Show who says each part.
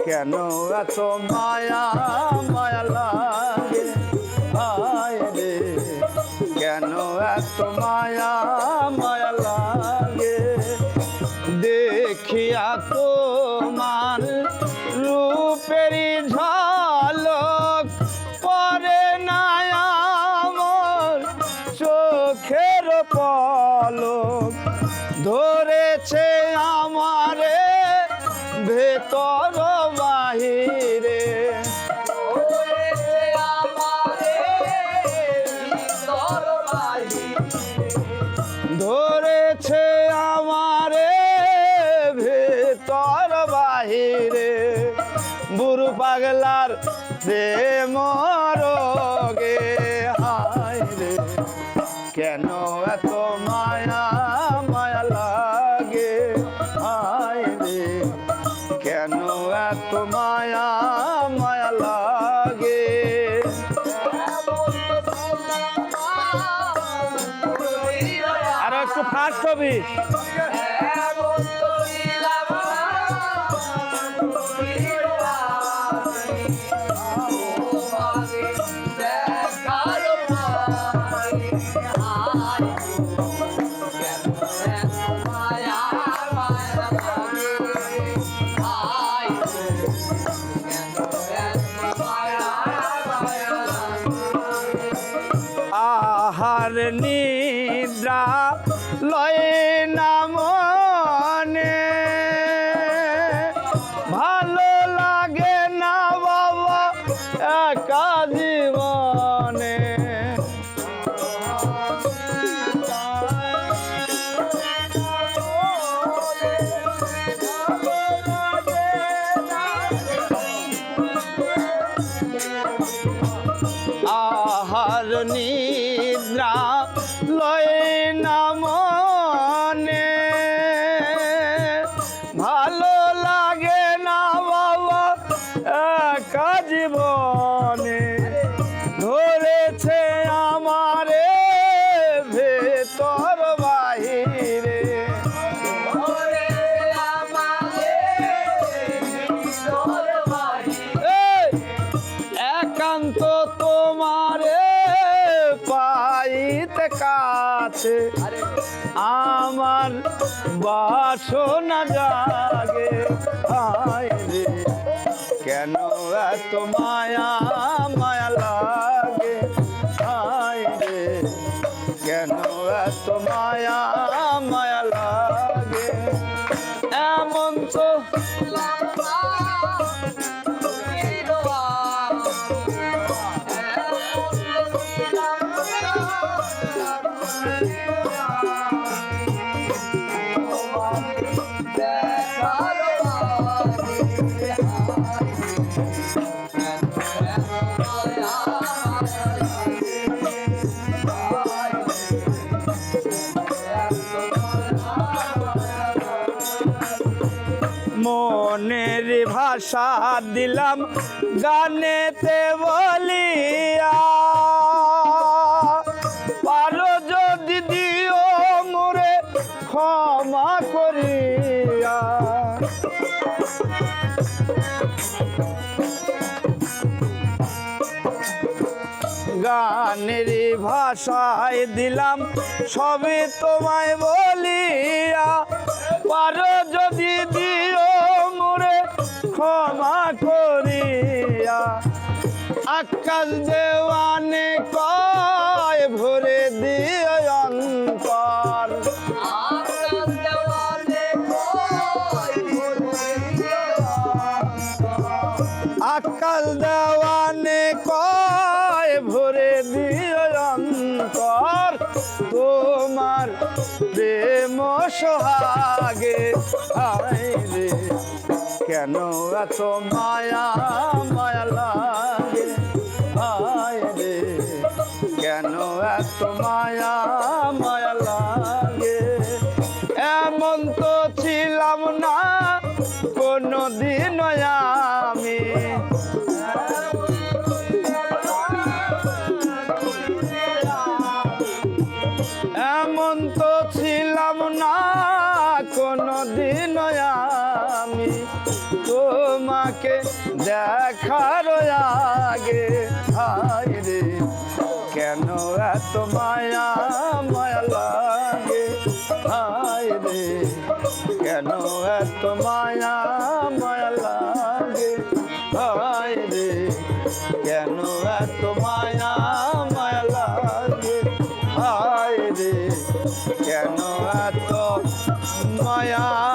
Speaker 1: কেন এত মায়া মায়া লাগে হায় রে কেন এত মায়া মায়া লাগে দেখিয়া তোমার রূপেরই ঝলক পরে না আমার চোখের পলক ধরেছে আমারে ভেতর বাহিরে ধরেছে আমারে ভেতর বাহিরে বুড়ো পাগলার প্রেম রোগে হায় রে কেন এত মায়া মায়া লাগে হায় রে কেন এত মায়া মায়া লাগে আর একটু ফাস্ট হবি আহার নিদ্রা লয় না মনে ভালো লাগে না বাবা একা জীবনে আহার নিদ্রা লয় না মনে ভালো লাগে না বাবা একা জীবনে ধরেছে আমারে ভেতর বাহিরে একান্ত তোমারে পাইতে কাছে আমার বাসনা জাগে হায় রে কেন এত মায়া মায়া লাগে হায় রে কেন এত মায়া মায়া লাগে এমন তো মনের ভাষা দিলাম গানেতে বলিয়া পারো যদি দিও মোরে ক্ষমা করিয়া গানের ভাষায় দিলাম সবে তোমায় বলিয়া পারো যদি দিও মোরে ক্ষমা করিয়া আকাশ দেওয়ানে কয় ভরে দিও অন্তর আকাশ দেওয়ানে কয় ভরে দিও অন্তর তোমার প্রেম সোহাগে হায় রে কেন এত মায়া মায়া লাগে হায় রে কেন এত মায়া মায়া লাগে এমন তো ছিলাম না কোনদিন আমি এমন তো ছিলাম না কোনদিন আমি তোমাকে তোমাকে দেখার আগে হায় রে কেন এত মায়া মায়া লাগে হায় রে কেন এত মায়া মায়া লাগে হায় রে কেন এত মায়া মায়া লাগে হায় রে কেন এত মায়া